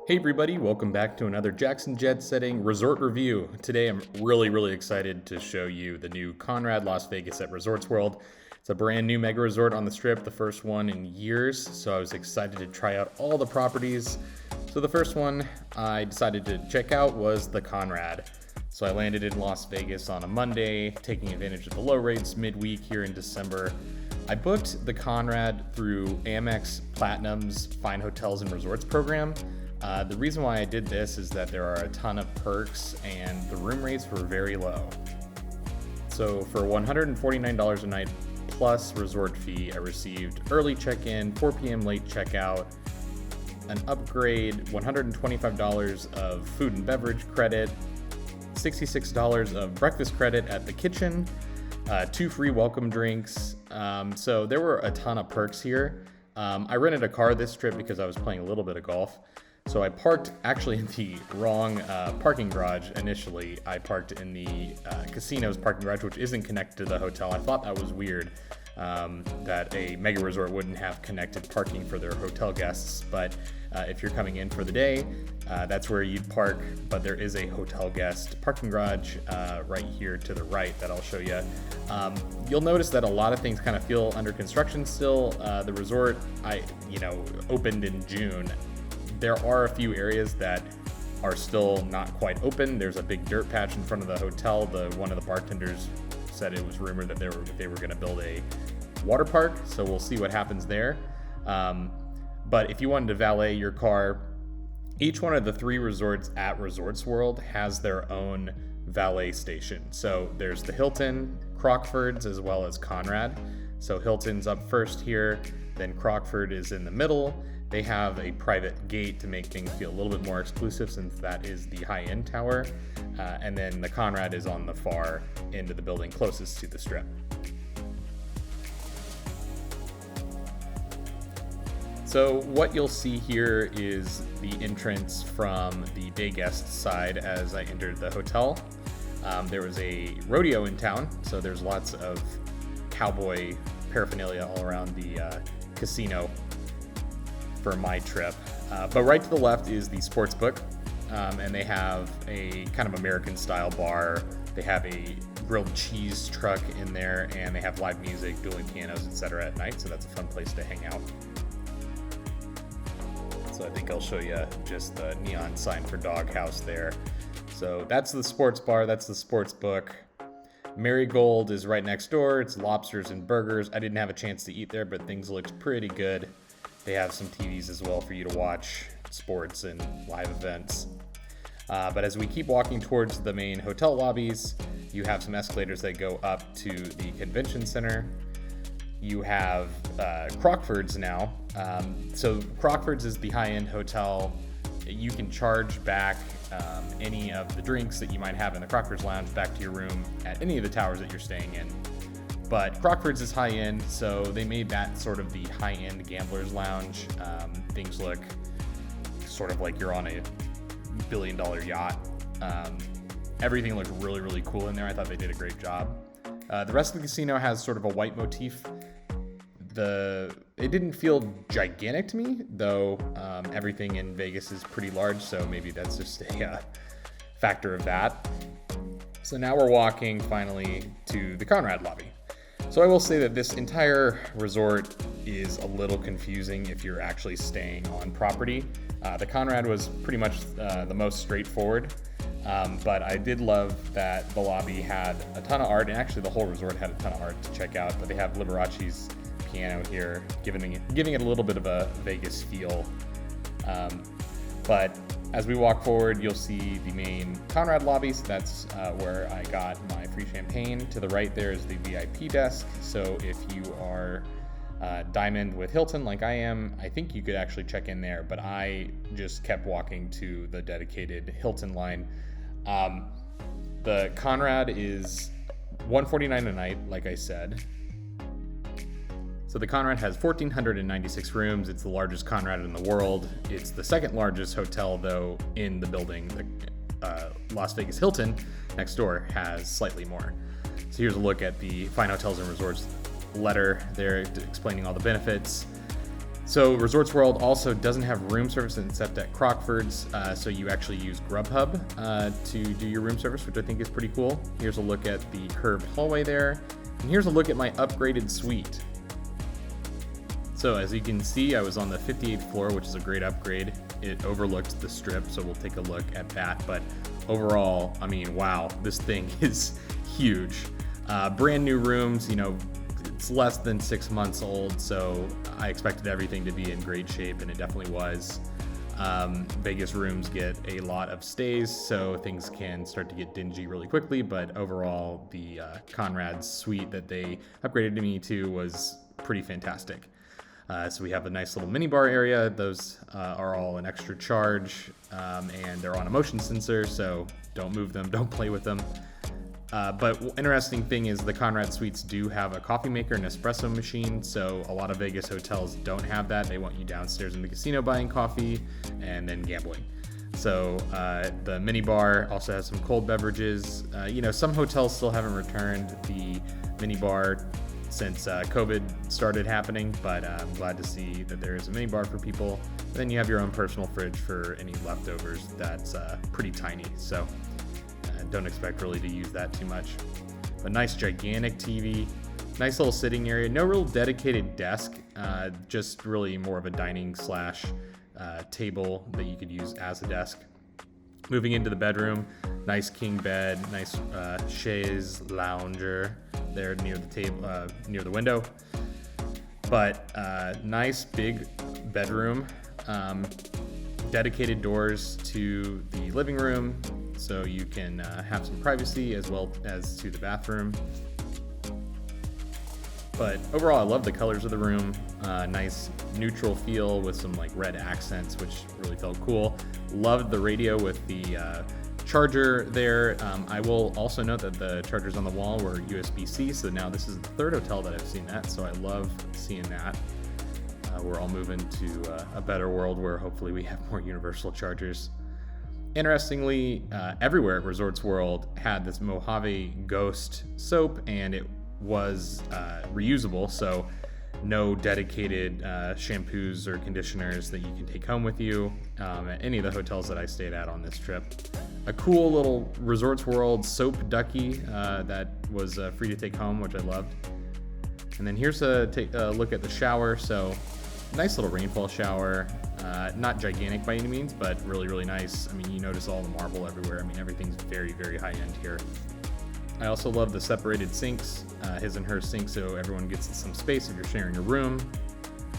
Hey everybody, welcome back to another Jackson Jet Setting Resort Review. Today I'm really excited to show you the new Conrad Las Vegas at Resorts World. It's a brand new mega resort on the Strip, the first one in years, so I was excited to try out all the properties. So the first one I decided to check out was the Conrad. So I landed in Las Vegas on a Monday, taking advantage of the low rates midweek here in December. I booked the Conrad through Amex Platinum's Fine Hotels and Resorts program. The reason why I did this is that there are a ton of perks and the room rates were very low. So for $149 a night plus resort fee, I received early check-in, 4 p.m. late checkout, an upgrade, $125 of food and beverage credit, $66 of breakfast credit at the kitchen, 2 free welcome drinks. So there were a ton of perks here. I rented a car this trip because I was playing a little bit of golf. So I parked actually in the wrong parking garage initially. I parked in the casino's parking garage, which isn't connected to the hotel. I thought that was weird, that a mega resort wouldn't have connected parking for their hotel guests. But if you're coming in for the day, that's where you'd park. But there is a hotel guest parking garage right here to the right that I'll show you. You'll notice that a lot of things kind of feel under construction still. The resort, opened in June. There are a few areas that are still not quite open. There's a big dirt patch in front of the hotel. One of the bartenders said it was rumored that they were going to build a water park, so we'll see what happens there. But if you wanted to valet your car, each one of the 3 resorts at Resorts World has their own valet station. So there's the Hilton, Crockford's, as well as Conrad. So Hilton's up first here, then Crockford is in the middle. They have a private gate to make things feel a little bit more exclusive since that is the high-end tower. And then the Conrad is on the far end of the building closest to the Strip. So what you'll see here is the entrance from the day guest side as I entered the hotel. There was a rodeo in town, so there's lots of cowboy paraphernalia all around the casino for my trip. But right to the left is the sports book, and they have a kind of American style bar. They have a grilled cheese truck in there, and they have live music, dueling pianos, etc. at night, so that's a fun place to hang out. So I think I'll show you just the neon sign for Doghouse there. So that's the sports bar, that's the sports book. Marigold is right next door. It's lobsters and burgers. I didn't have a chance to eat there, but things looked pretty good. They have some TVs as well for you to watch sports and live events. But as we keep walking towards the main hotel lobbies, you have some escalators that go up to the convention center. You have Crockford's now. So Crockford's is the high-end hotel. You can charge back any of the drinks that you might have in the Crockford's Lounge back to your room at any of the towers that you're staying in. But Crockford's is high-end, so they made that sort of the high-end gambler's lounge. Things look sort of like you're on a billion-dollar yacht. Everything looked really cool in there. I thought they did a great job. The rest of the casino has sort of a white motif. It didn't feel gigantic to me, though everything in Vegas is pretty large, so maybe that's just a factor of that. So now we're walking finally to the Conrad lobby. So I will say that this entire resort is a little confusing if you're actually staying on property. The Conrad was pretty much the most straightforward, but I did love that the lobby had a ton of art, and actually the whole resort had a ton of art to check out. But they have Liberace's piano here, giving it a little bit of a Vegas feel. But as we walk forward, you'll see the main Conrad lobby. So that's where I got my free champagne. To the right there is the VIP desk. So if you are Diamond with Hilton like I am, I think you could actually check in there. But I just kept walking to the dedicated Hilton line. The Conrad is $149 a night, like I said. So the Conrad has 1,496 rooms. It's the largest Conrad in the world. It's the second largest hotel, though, in the building. The Las Vegas Hilton next door has slightly more. So here's a look at the Fine Hotels and Resorts letter there explaining all the benefits. So Resorts World also doesn't have room service except at Crockford's, so you actually use Grubhub to do your room service, which I think is pretty cool. Here's a look at the curved hallway there, and here's a look at my upgraded suite. So as you can see, I was on the 58th floor, which is a great upgrade. It overlooked the strip, so we'll take a look at that. But overall, I mean, wow, this thing is huge. Brand new rooms, you know, it's less than 6 months old, so I expected everything to be in great shape, and it definitely was. Vegas rooms get a lot of stays, so things can start to get dingy really quickly, but overall, the Conrad suite that they upgraded me to was pretty fantastic. So we have a nice little minibar area. Those are all an extra charge, and they're on a motion sensor, so don't move them, don't play with them. But interesting thing is the Conrad suites do have a coffee maker and espresso machine, so a lot of Vegas hotels don't have that. They want you downstairs in the casino buying coffee and then gambling. So the minibar also has some cold beverages. You know, some hotels still haven't returned the minibar since COVID started happening, but I'm glad to see that there is a minibar for people. Then you have your own personal fridge for any leftovers. That's pretty tiny, so don't expect really to use that too much. But nice gigantic TV, nice little sitting area, no real dedicated desk, just really more of a dining slash table that you could use as a desk. Moving into the bedroom, nice king bed, nice chaise lounger there near the table, near the window. But nice big bedroom, dedicated doors to the living room, so you can have some privacy as well as to the bathroom. But overall, I love the colors of the room. Nice neutral feel with some like red accents, which really felt cool. Loved the radio with the charger there. I will also note that the chargers on the wall were USB-C, so now this is the third hotel that I've seen that, so I love seeing that. We're all moving to a better world where hopefully we have more universal chargers. Interestingly, everywhere at Resorts World had this Mojave Ghost soap, and it was reusable, so no dedicated shampoos or conditioners that you can take home with you at any of the hotels that I stayed at on this trip. A cool little Resorts World soap ducky that was free to take home, which I loved. And then here's a look at the shower. So nice little rainfall shower, not gigantic by any means, but really, really nice. I mean, you notice all the marble everywhere. I mean, everything's very, very high end here. I also love the separated sinks, his and her sink, so everyone gets some space if you're sharing a room.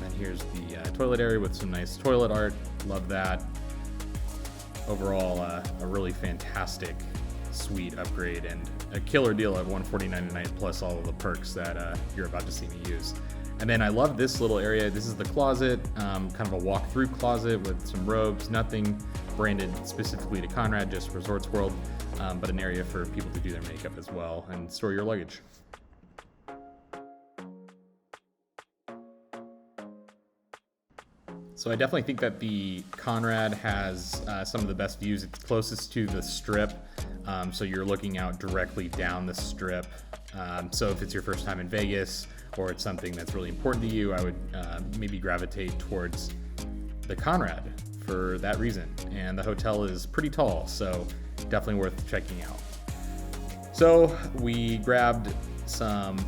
And here's the toilet area with some nice toilet art. Love that. Overall, a really fantastic suite upgrade and a killer deal at $149 a night, plus all of the perks that you're about to see me use. And then I love this little area. This is the closet, kind of a walk-through closet with some robes, nothing branded specifically to Conrad, just Resorts World, but an area for people to do their makeup as well and store your luggage. So I definitely think that the Conrad has some of the best views. It's closest to the strip, so you're looking out directly down the strip. So if it's your first time in Vegas, or it's something that's really important to you, I would maybe gravitate towards the Conrad for that reason. And the hotel is pretty tall, so definitely worth checking out. So we grabbed some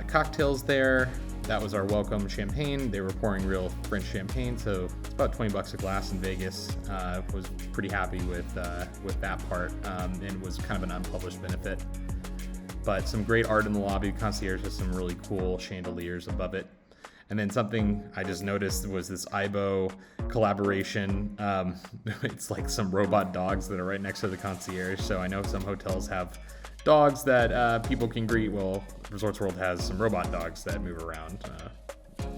cocktails there. That was our welcome champagne. They were pouring real French champagne, so it's about $20 a glass in Vegas. Was pretty happy with that part, and it was kind of an unpublished benefit. But some great art in the lobby. Concierge has some really cool chandeliers above it. And then something I just noticed was this Aibo collaboration. It's like some robot dogs that are right next to the concierge. So I know some hotels have dogs that people can greet. Well, Resorts World has some robot dogs that move around.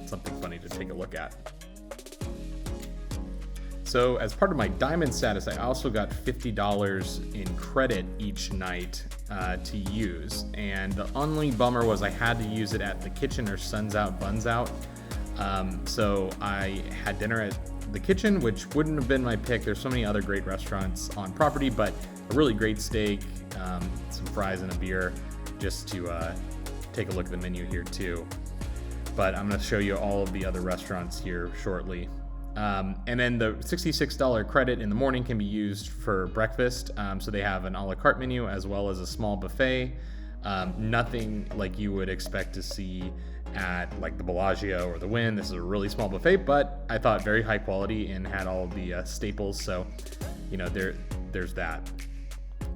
Something funny to take a look at. So as part of my diamond status, I also got $50 in credit each night to use. And the only bummer was I had to use it at the kitchen or Suns Out, Buns Out. So I had dinner at the kitchen, which wouldn't have been my pick. There's so many other great restaurants on property, but a really great steak, some fries and a beer, just to take a look at the menu here too. but I'm going to show you all of the other restaurants here shortly. And then the $66 credit in the morning can be used for breakfast. So they have an a la carte menu as well as a small buffet. Nothing like you would expect to see at like the Bellagio or the Wynn. This is a really small buffet, but I thought very high quality and had all of the staples. So, there's that.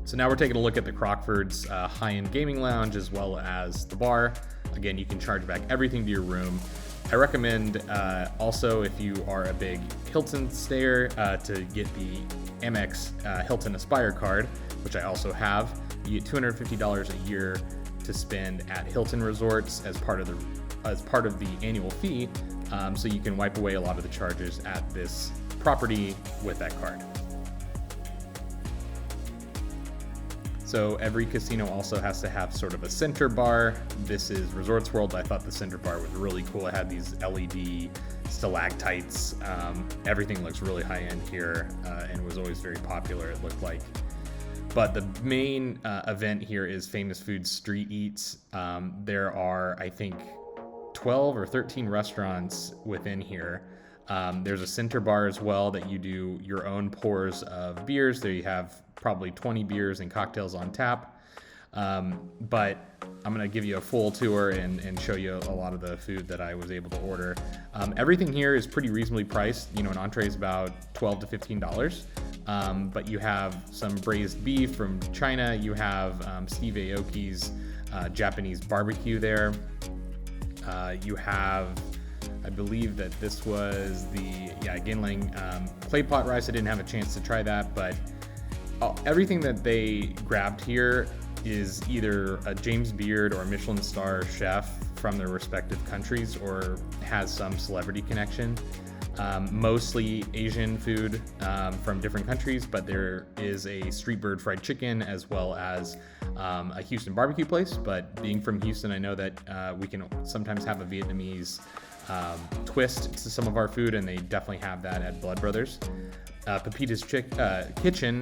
So now we're taking a look at the Crockford's high-end gaming lounge as well as the bar. Again, you can charge back everything to your room. I recommend also, if you are a big Hilton stayer, to get the Amex Hilton Aspire card, which I also have. You get $250 a year to spend at Hilton resorts as part of the annual fee, so you can wipe away a lot of the charges at this property with that card. So every casino also has to have sort of a center bar. This is Resorts World. I thought the center bar was really cool. It had these LED stalactites. Everything looks really high end here, and was always very popular, it looked like. But the main event here is Famous Foods Street Eats. There are, I think, 12 or 13 restaurants within here. There's a center bar as well that you do your own pours of beers. There you have probably 20 beers and cocktails on tap. But I'm going to give you a full tour and show you a lot of the food that I was able to order. Everything here is pretty reasonably priced. An entree is about $12 to $15. But you have some braised beef from China. You have Steve Aoki's Japanese barbecue there. You have, I believe that this was the Ginling clay pot rice. I didn't have a chance to try that, but everything that they grabbed here is either a James Beard or a Michelin star chef from their respective countries or has some celebrity connection. Mostly Asian food from different countries, but there is a Street Bird fried chicken as well as a Houston barbecue place. But being from Houston, I know that we can sometimes have a Vietnamese twist to some of our food, and they definitely have that at Blood Brothers. Pepita's Kitchen,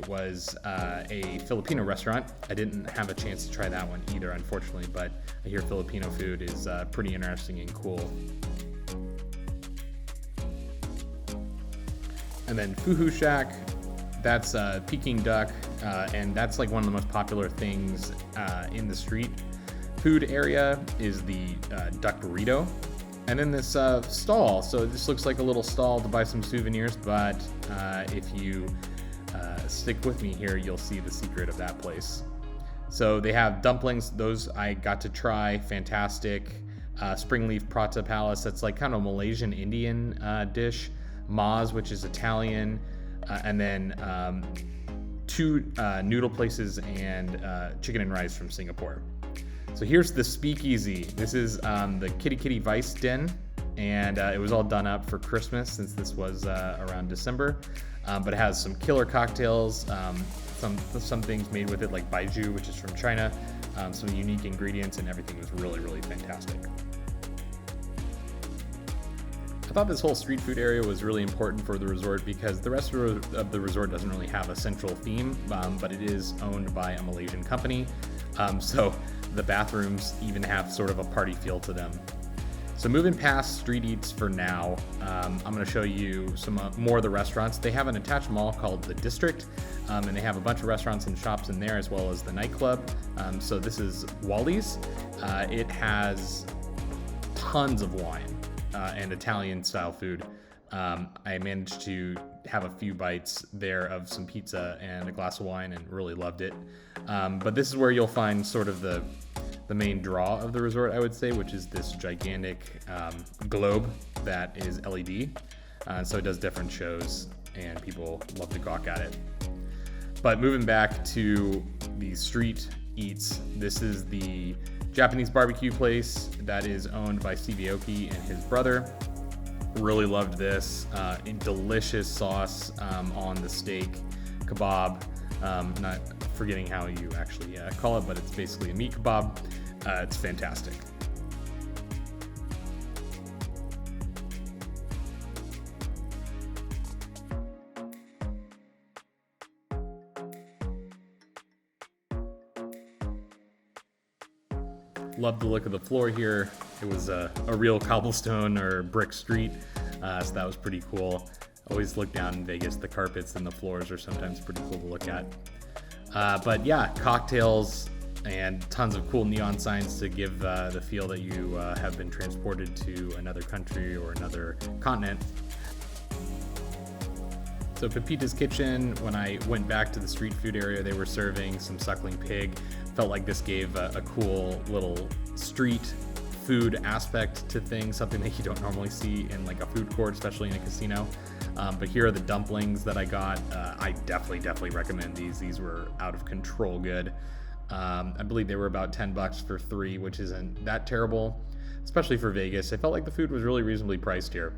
was a Filipino restaurant. I didn't have a chance to try that one either, unfortunately, but I hear Filipino food is pretty interesting and cool. And then Fuhu Shack, that's Peking duck, and that's like one of the most popular things in the street food area is the duck burrito. And then this stall, so this looks like a little stall to buy some souvenirs, but if you stick with me here, you'll see the secret of that place. So they have dumplings, those I got to try, fantastic. Spring leaf prata palace, that's like kind of a Malaysian Indian dish. Maz, which is Italian, and then two noodle places and chicken and rice from Singapore. So here's the Speakeasy. This is the Kitty Kitty Vice Den, and it was all done up for Christmas since this was around December. But it has some killer cocktails, some things made with it like Baiju, which is from China, some unique ingredients, and everything was really, really fantastic. I thought this whole street food area was really important for the resort because the rest of the resort doesn't really have a central theme, but it is owned by a Malaysian company. So the bathrooms even have sort of a party feel to them. So moving past street eats for now, I'm going to show you some more of the restaurants. They have an attached mall called The District, and they have a bunch of restaurants and shops in there as well as the nightclub. So this is Wally's. It has tons of wine and Italian style food. I managed to have a few bites there of some pizza and a glass of wine and really loved it. But this is where you'll find sort of the main draw of the resort, I would say, which is this gigantic globe that is LED. So it does different shows and people love to gawk at it. But moving back to the street eats, this is the Japanese barbecue place that is owned by Steve Aoki and his brother. Really loved this. Delicious sauce on the steak kebab. Not forgetting how you actually call it, but it's basically a meat kebab. It's fantastic. Love the look of the floor here. It was a real cobblestone or brick street, so that was pretty cool. Always look down in Vegas. The carpets and the floors are sometimes pretty cool to look at. But yeah, cocktails and tons of cool neon signs to give the feel that you have been transported to another country or another continent. So Pepita's Kitchen, when I went back to the street food area, they were serving some suckling pig. Felt like this gave a cool little street food aspect to things, something that you don't normally see in like a food court, especially in a casino. But here are the dumplings that I got. I definitely recommend these. These were out of control good. I believe they were about $10 for 3, which isn't that terrible, especially for Vegas. I felt like the food was really reasonably priced here.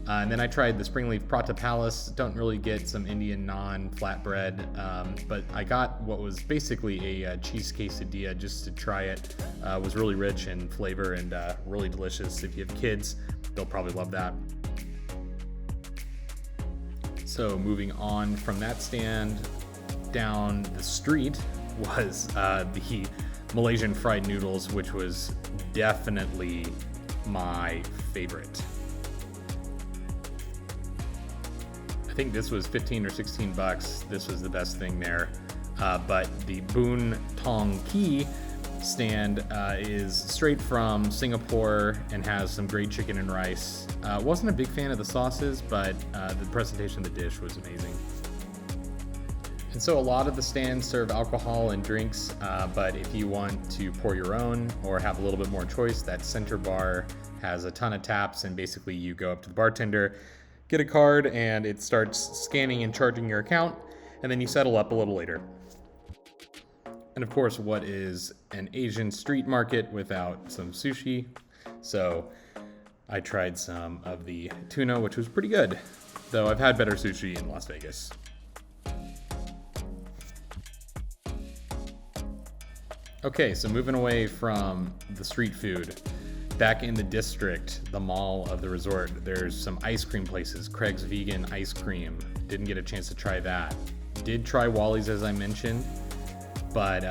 And then I tried the Springleaf Prata Palace. Don't really get some Indian naan flatbread, but I got what was basically a cheese quesadilla just to try it. It was really rich in flavor and really delicious. If you have kids, they'll probably love that. So moving on from that stand, down the street was the Malaysian fried noodles, which was definitely my favorite. I think this was 15 or 16 bucks. This was the best thing there. But the Boon Tong Ki stand is straight from Singapore and has some great chicken and rice. Wasn't a big fan of the sauces, but the presentation of the dish was amazing. And so a lot of the stands serve alcohol and drinks, but if you want to pour your own or have a little bit more choice, that center bar has a ton of taps, and basically you go up to the bartender, get a card, and it starts scanning and charging your account, and then you settle up a little later. And of course, what is an Asian street market without some sushi? So I tried some of the tuna, which was pretty good, though I've had better sushi in Las Vegas. Okay, so moving away from the street food, back in the district, the mall of the resort, there's some ice cream places. Craig's Vegan Ice Cream. Didn't get a chance to try that. Did try Wally's, as I mentioned, but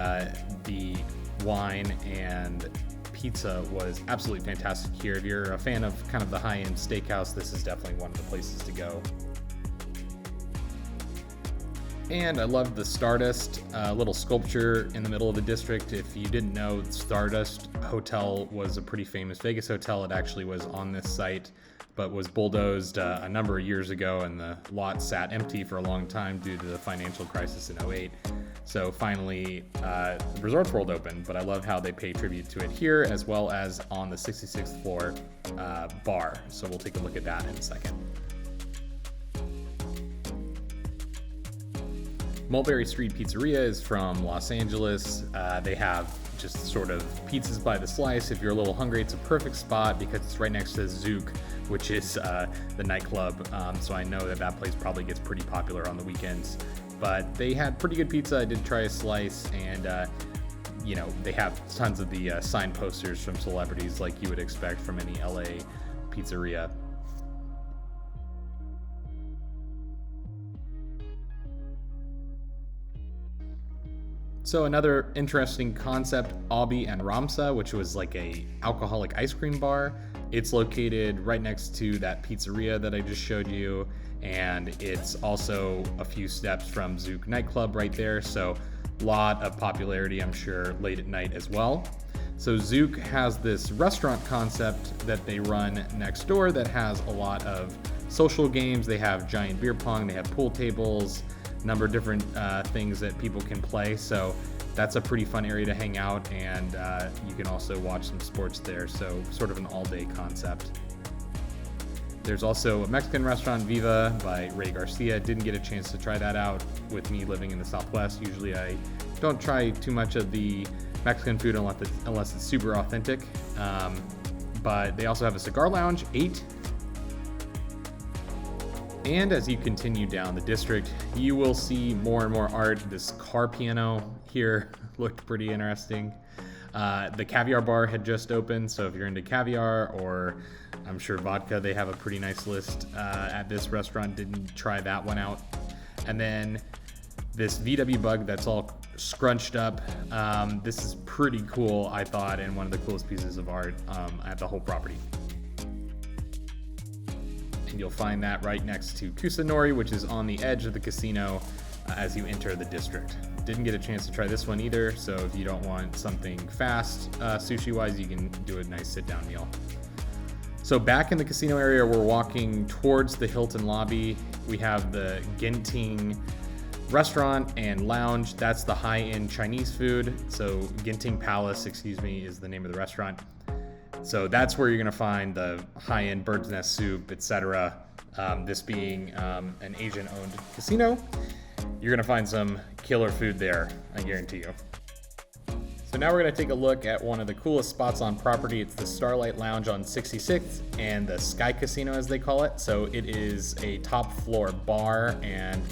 the wine and pizza was absolutely fantastic here. If you're a fan of kind of the high-end steakhouse, this is definitely one of the places to go. And I loved the Stardust little sculpture in the middle of the district. If you didn't know, Stardust Hotel was a pretty famous Vegas hotel. It actually was on this site, but was bulldozed a number of years ago, and the lot sat empty for a long time due to the financial crisis in 2008. So finally, Resorts World opened, but I love how they pay tribute to it here, as well as on the 66th floor bar. So we'll take a look at that in a second. Mulberry Street Pizzeria is from Los Angeles. They have just sort of pizzas by the slice. If you're a little hungry, it's a perfect spot because it's right next to Zouk, which is the nightclub. So I know that place probably gets pretty popular on the weekends. But they had pretty good pizza. I did try a slice, and they have tons of the sign posters from celebrities like you would expect from any LA pizzeria. So another interesting concept, Abi and Ramsa, which was like a alcoholic ice cream bar. It's located right next to that pizzeria that I just showed you, and it's also a few steps from Zouk nightclub right there. So a lot of popularity, I'm sure, late at night as well. So Zouk has this restaurant concept that they run next door that has a lot of social games. They have giant beer pong, they have pool tables, number of different things that people can play. So that's a pretty fun area to hang out, and you can also watch some sports there. So sort of an all-day concept. There's also a Mexican restaurant, Viva by Ray Garcia. Didn't get a chance to try that out with me living in the Southwest. Usually I don't try too much of the Mexican food unless it's super authentic. But they also have a cigar lounge, 8. And as you continue down the district, you will see more and more art. This car piano here looked pretty interesting. The Caviar Bar had just opened, so if you're into caviar or I'm sure vodka, they have a pretty nice list at this restaurant. Didn't try that one out. And then this VW Bug that's all scrunched up. This is pretty cool, I thought, and one of the coolest pieces of art at the whole property. And you'll find that right next to Kusanori, which is on the edge of the casino as you enter the district. Didn't get a chance to try this one either, so if you don't want something fast sushi-wise, you can do a nice sit-down meal. So back in the casino area, we're walking towards the Hilton lobby. We have the Genting restaurant and lounge. That's the high-end Chinese food. So Genting Palace, is the name of the restaurant. So that's where you're gonna find the high-end bird's nest soup, etc. This being an Asian-owned casino, you're gonna find some killer food there, I guarantee you. So now we're gonna take a look at one of the coolest spots on property. It's the Starlight Lounge on 66th and the Sky Casino, as they call it. So it is a top floor bar and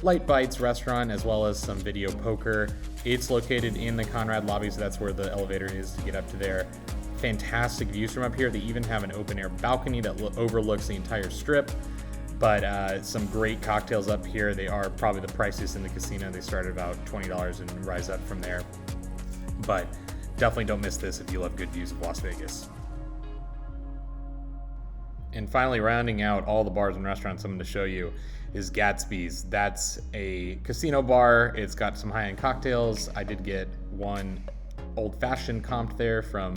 light bites restaurant, as well as some video poker. It's located in the Conrad lobby, so that's where the elevator is to get up to there. Fantastic views from up here. They even have an open air balcony that overlooks the entire strip. But some great cocktails up here. They are probably the priciest in the casino. They start at about $20 and rise up from there. But definitely don't miss this if you love good views of Las Vegas. And finally, rounding out all the bars and restaurants I'm going to show you is Gatsby's. That's a casino bar. It's got some high-end cocktails. I did get one old-fashioned comped there from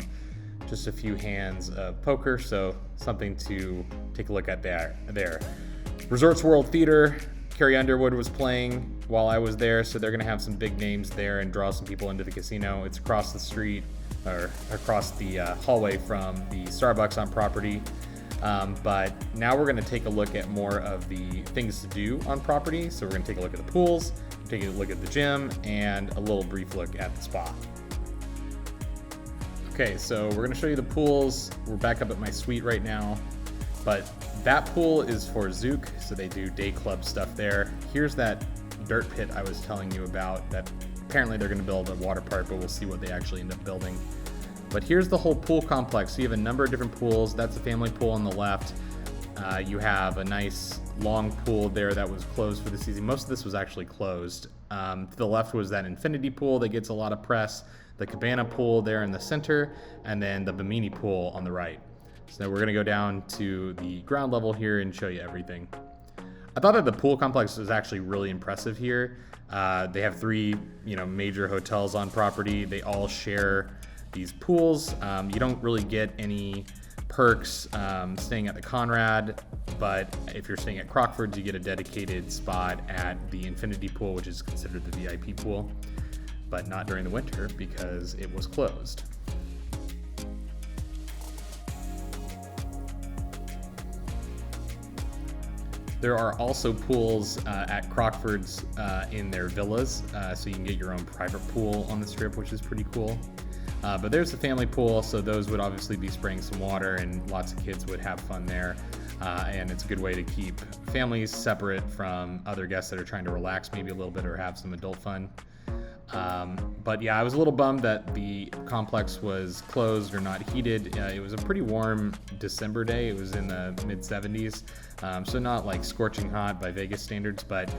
just a few hands of poker, so something to take a look at there. Resorts World Theater, Carrie Underwood was playing while I was there, so they're going to have some big names there and draw some people into the casino. It's across the street, or across the hallway from the Starbucks on property. But now we're going to take a look at more of the things to do on property. So we're going to take a look at the pools, take a look at the gym, and a little brief look at the spa. Okay, so we're going to show you the pools. We're back up at my suite right now, but that pool is for Zouk, so they do day club stuff there. Here's that dirt pit I was telling you about that apparently they're going to build a water park, but we'll see what they actually end up building. But here's the whole pool complex. So you have a number of different pools. That's the family pool on the left. You have a nice long pool there that was closed for the season. Most of this was actually closed. To the left was that infinity pool that gets a lot of press, the cabana pool there in the center, and then the Bimini pool on the right. So we're gonna go down to the ground level here and show you everything. I thought that the pool complex was actually really impressive here. They have three, major hotels on property. They all share these pools. You don't really get any perks staying at the Conrad, but if you're staying at Crockford's, you get a dedicated spot at the infinity pool, which is considered the VIP pool, but not during the winter because it was closed. There are also pools at Crockford's in their villas, so you can get your own private pool on the strip, which is pretty cool. But there's the family pool, so those would obviously be spraying some water and lots of kids would have fun there. And it's a good way to keep families separate from other guests that are trying to relax maybe a little bit or have some adult fun. But yeah, I was a little bummed that the complex was closed or not heated. It was a pretty warm December day. It was in the mid 70s. So not like scorching hot by Vegas standards, but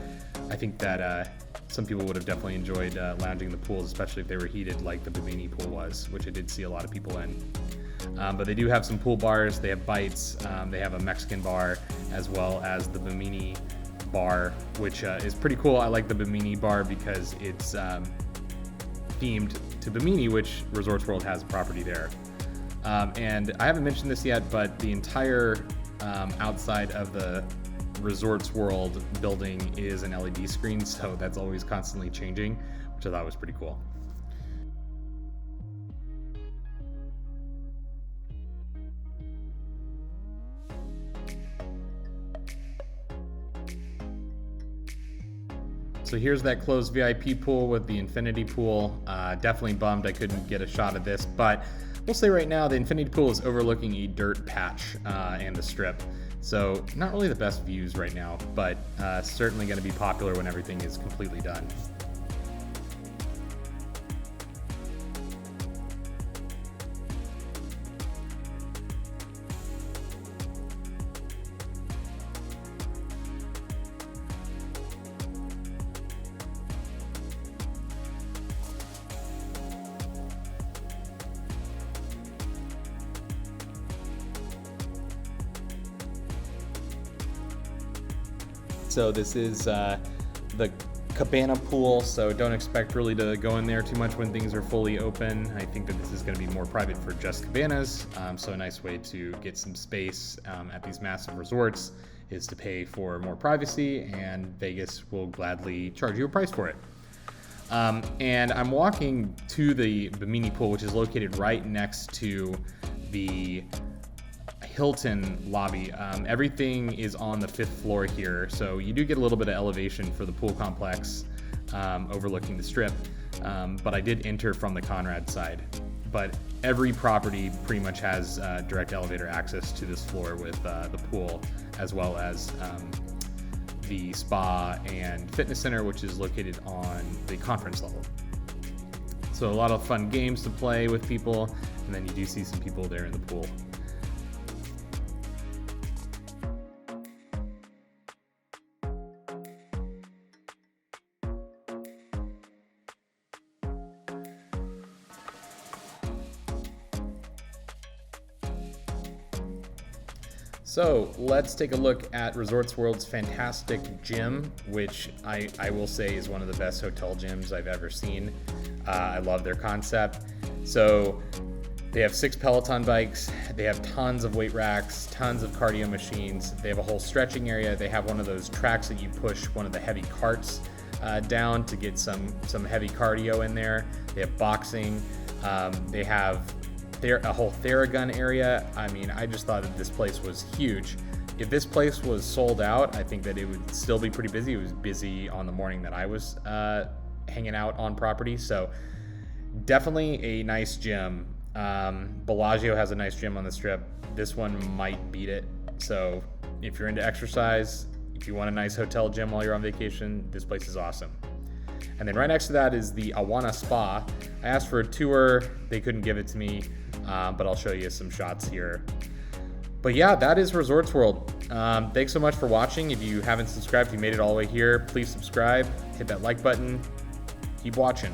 I think that some people would have definitely enjoyed lounging in the pools, especially if they were heated like the Bimini pool was, which I did see a lot of people in. But they do have some pool bars. They have bites. They have a Mexican bar as well as the Bimini bar, which is pretty cool. I like the Bimini bar because it's themed to Bimini, which Resorts World has a property there. And I haven't mentioned this yet, but the entire outside of the Resorts World building is an LED screen, so that's always constantly changing, which I thought was pretty cool. So here's that closed VIP pool with the infinity pool. Definitely bummed I couldn't get a shot of this, but we'll say right now the infinity pool is overlooking a dirt patch and the strip. So not really the best views right now, but certainly going to be popular when everything is completely done. So this is the cabana pool, so don't expect really to go in there too much when things are fully open. I think that this is going to be more private for just cabanas, so a nice way to get some space at these massive resorts is to pay for more privacy, and Vegas will gladly charge you a price for it. And I'm walking to the Bimini pool, which is located right next to the Hilton lobby. Everything is on the 5th floor here, so you do get a little bit of elevation for the pool complex overlooking the strip, but I did enter from the Conrad side. But every property pretty much has direct elevator access to this floor with the pool, as well as the spa and fitness center, which is located on the conference level. So a lot of fun games to play with people, and then you do see some people there in the pool. So let's take a look at Resorts World's fantastic gym, which I will say is one of the best hotel gyms I've ever seen. I love their concept. So they have 6 Peloton bikes, they have tons of weight racks, tons of cardio machines, they have a whole stretching area, they have one of those tracks that you push one of the heavy carts down to get some heavy cardio in there. They have boxing, they have a whole Theragun area. I mean, I just thought that this place was huge. If this place was sold out, I think that it would still be pretty busy. It was busy on the morning that I was hanging out on property. So definitely a nice gym. Bellagio has a nice gym on the strip. This one might beat it. So if you're into exercise, if you want a nice hotel gym while you're on vacation, this place is awesome. And then right next to that is the Awana Spa. I asked for a tour, they couldn't give it to me, but I'll show you some shots here. But yeah, that is Resorts World. Thanks so much for watching. If you haven't subscribed, if you made it all the way here, please subscribe, hit that like button, keep watching.